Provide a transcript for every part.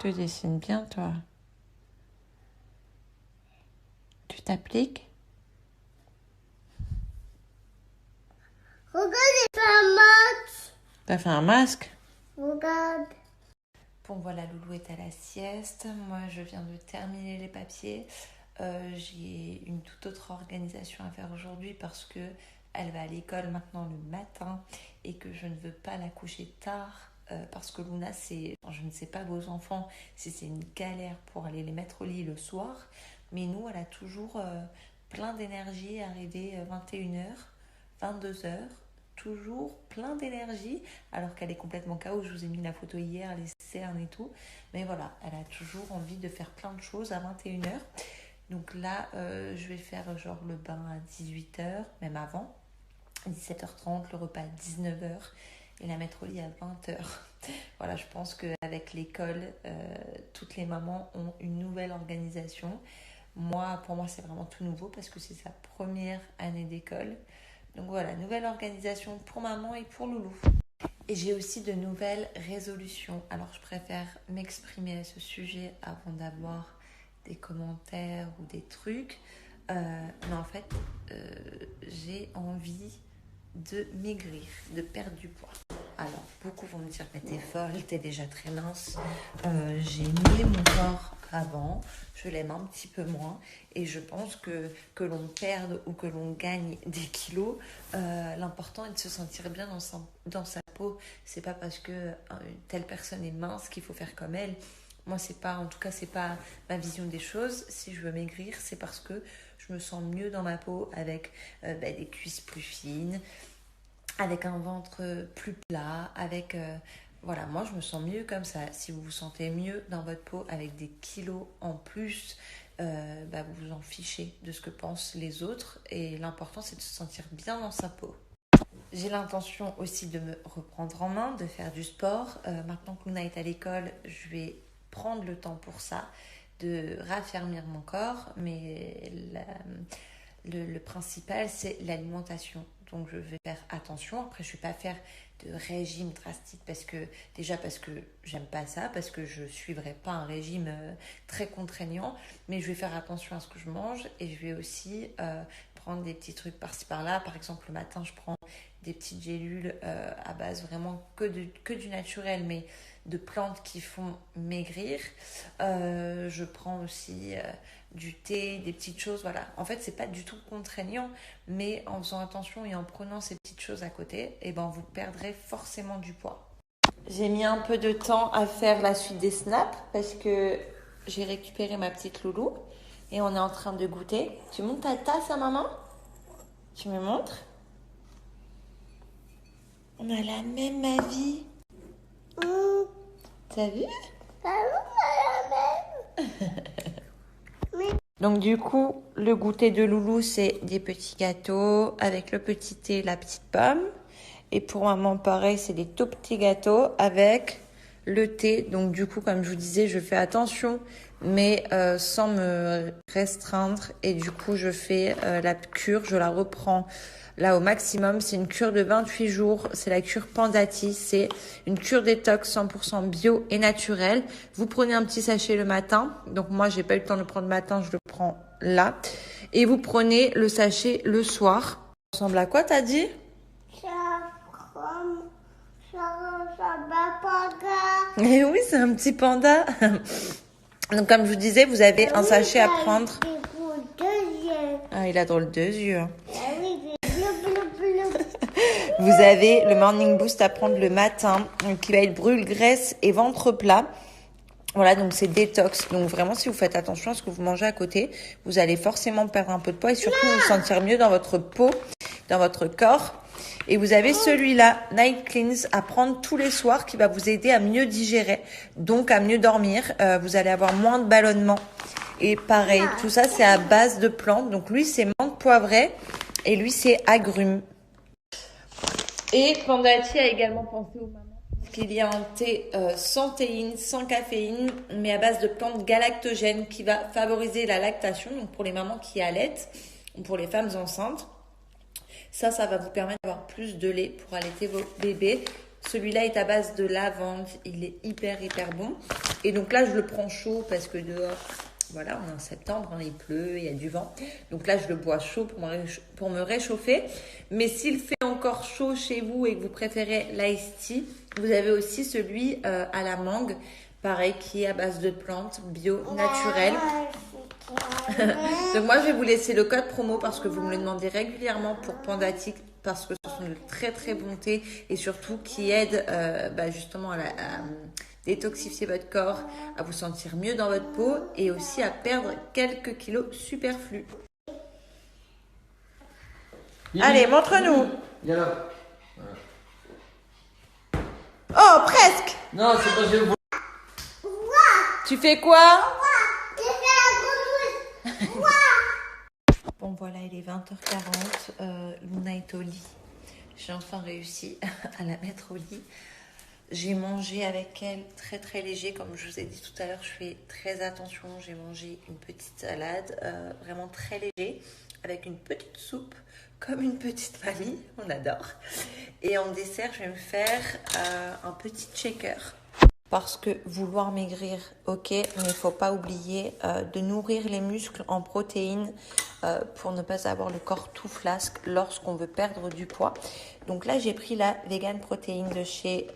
Tu dessines bien, toi. Tu t'appliques? Regarde, j'ai fait un masque. T'as fait un masque? Regarde. Bon, voilà, Loulou est à la sieste. Moi, je viens de terminer les papiers. J'ai une toute autre organisation à faire aujourd'hui parce que elle va à l'école maintenant le matin et que je ne veux pas la coucher tard parce que Luna, je ne sais pas vos enfants si c'est une galère pour aller les mettre au lit le soir, mais nous, elle a toujours plein d'énergie, arrivée 21h, 22h, toujours plein d'énergie, alors qu'elle est complètement KO. Je vous ai mis la photo hier, les cernes et tout. Mais voilà, elle a toujours envie de faire plein de choses à 21h. Donc là, je vais faire genre le bain à 18h, même avant. 17h30, le repas à 19h et la mettre au lit à 20h. Voilà, je pense qu'avec l'école, toutes les mamans ont une nouvelle organisation. Pour moi, c'est vraiment tout nouveau parce que c'est sa première année d'école. Donc voilà, nouvelle organisation pour maman et pour Loulou. Et j'ai aussi de nouvelles résolutions. Alors je préfère m'exprimer à ce sujet avant d'avoir des commentaires ou des trucs. Mais en fait, j'ai envie de maigrir, de perdre du poids. Alors, beaucoup vont me dire, mais t'es folle, t'es déjà très mince. J'ai aimé mon corps avant, je l'aime un petit peu moins. Et je pense que l'on perde ou que l'on gagne des kilos, l'important est de se sentir bien dans sa peau. C'est pas parce que telle personne est mince qu'il faut faire comme elle. Moi, c'est pas ma vision des choses. Si je veux maigrir, c'est parce que je me sens mieux dans ma peau avec des cuisses plus fines, avec un ventre plus plat, voilà, moi je me sens mieux comme ça. Si vous vous sentez mieux dans votre peau avec des kilos en plus, vous vous en fichez de ce que pensent les autres. Et l'important, c'est de se sentir bien dans sa peau. J'ai l'intention aussi de me reprendre en main, de faire du sport. Maintenant que Luna est à l'école, je vais prendre le temps pour ça, de raffermir mon corps. Mais le principal, c'est l'alimentation. Donc je vais faire attention. Après, je ne vais pas faire de régime drastique parce que j'aime pas ça, parce que je ne suivrai pas un régime très contraignant, mais je vais faire attention à ce que je mange et je vais aussi prendre des petits trucs par-ci par-là. Par exemple, le matin, je prends des petites gélules à base vraiment que du naturel, mais de plantes qui font maigrir. Je prends aussi du thé, des petites choses, voilà. En fait, c'est pas du tout contraignant, mais en faisant attention et en prenant ces petites choses à côté, vous perdrez forcément du poids. J'ai mis un peu de temps à faire la suite des snaps parce que j'ai récupéré ma petite Loulou et on est en train de goûter. Tu montes ta tasse à maman? Tu me montres? On a la même avis. T'as vu? Donc du coup, le goûter de Loulou, c'est des petits gâteaux avec le petit thé, la petite pomme. Et pour maman, pareil, c'est des tout petits gâteaux avec le thé. Donc du coup, comme je vous disais, je fais attention, mais sans me restreindre. Et du coup, je fais la cure, je la reprends là au maximum. C'est une cure de 28 jours. C'est la cure Pandati. C'est une cure détox 100% bio et naturelle. Vous prenez un petit sachet le matin. Donc moi, j'ai pas eu le temps de le prendre le matin, je le prends là. Et vous prenez le sachet le soir. Ça ressemble à quoi, t'as dit? Et oui, c'est un petit panda. Donc, comme je vous disais, vous avez un sachet à prendre. Ah, il a drôle de yeux. Vous avez le Morning Boost à prendre le matin, qui va être brûle, graisse et ventre plat. Voilà, donc c'est détox. Donc vraiment, si vous faites attention à ce que vous mangez à côté, vous allez forcément perdre un peu de poids et surtout vous sentir mieux dans votre peau, dans votre corps. Et vous avez celui-là, Night Cleanse, à prendre tous les soirs qui va vous aider à mieux digérer, donc à mieux dormir. Vous allez avoir moins de ballonnement. Et pareil, tout ça, c'est à base de plantes. Donc lui, c'est menthe poivrée et lui, c'est agrumes. Et Pandati a également pensé aux mamans. Qu'il y a un thé sans théine, sans caféine, mais à base de plantes galactogènes qui va favoriser la lactation, donc pour les mamans qui allaitent ou pour les femmes enceintes. Ça va vous permettre d'avoir plus de lait pour allaiter vos bébés. Celui-là est à base de lavande, il est hyper bon. Et donc là, je le prends chaud parce que dehors, voilà, on est en septembre, hein, il pleut, il y a du vent. Donc là, je le bois chaud pour me réchauffer. Mais s'il fait encore chaud chez vous et que vous préférez l'ice tea, vous avez aussi celui à la mangue, pareil, qui est à base de plantes bio, naturelles. Donc moi, je vais vous laisser le code promo parce que vous me le demandez régulièrement pour Pandatic, parce que ce sont de très bons thés et surtout qui aident justement à détoxifier votre corps, à vous sentir mieux dans votre peau et aussi à perdre quelques kilos superflus. Allez, montre-nous. Viens là. Oh, presque. Non, c'est pas je le Tu fais quoi? Bon voilà, il est 20h40, Luna est au lit. J'ai enfin réussi à la mettre au lit. J'ai mangé avec elle très léger, comme je vous ai dit tout à l'heure, je fais très attention. J'ai mangé une petite salade, vraiment très léger, avec une petite soupe, comme une petite famille, on adore. Et en dessert, je vais me faire un petit shaker. Parce que vouloir maigrir, ok, mais il ne faut pas oublier de nourrir les muscles en protéines pour ne pas avoir le corps tout flasque lorsqu'on veut perdre du poids. Donc là, j'ai pris la vegan protéine de chez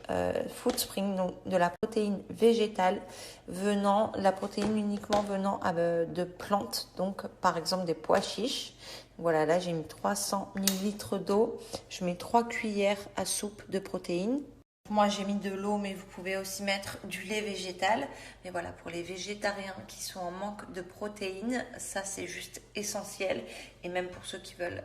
Foodspring, donc de la protéine végétale la protéine uniquement venant de plantes, donc par exemple des pois chiches. Voilà, là j'ai mis 300 ml d'eau, je mets 3 cuillères à soupe de protéines. Moi, j'ai mis de l'eau, mais vous pouvez aussi mettre du lait végétal. Mais voilà, pour les végétariens qui sont en manque de protéines, ça, c'est juste essentiel. Et même pour ceux qui veulent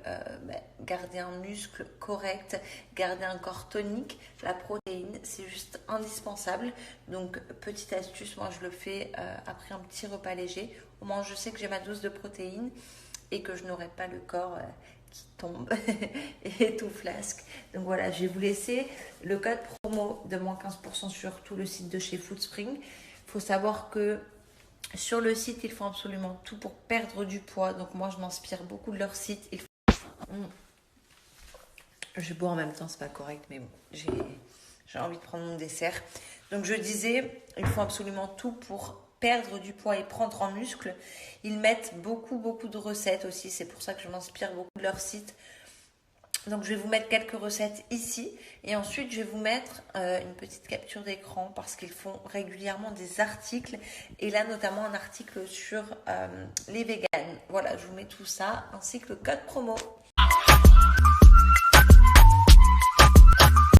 garder un muscle correct, garder un corps tonique, la protéine, c'est juste indispensable. Donc, petite astuce, moi, je le fais après un petit repas léger. Au moins, je sais que j'ai ma dose de protéines et que je n'aurai pas le corps qui tombe et tout flasque. Donc voilà, je vais vous laisser le code promo de moins 15% sur tout le site de chez Foodspring. Il faut savoir que sur le site, ils font absolument tout pour perdre du poids. Donc moi, je m'inspire beaucoup de leur site. Je bois en même temps, c'est pas correct, mais bon, j'ai envie de prendre mon dessert. Donc je disais, ils font absolument tout pour perdre du poids et prendre en muscle. Ils mettent beaucoup de recettes aussi. C'est pour ça que je m'inspire beaucoup de leur site. Donc je vais vous mettre quelques recettes ici. Et ensuite, je vais vous mettre une petite capture d'écran parce qu'ils font régulièrement des articles. Et là, notamment un article sur les véganes. Voilà, je vous mets tout ça ainsi que le code promo.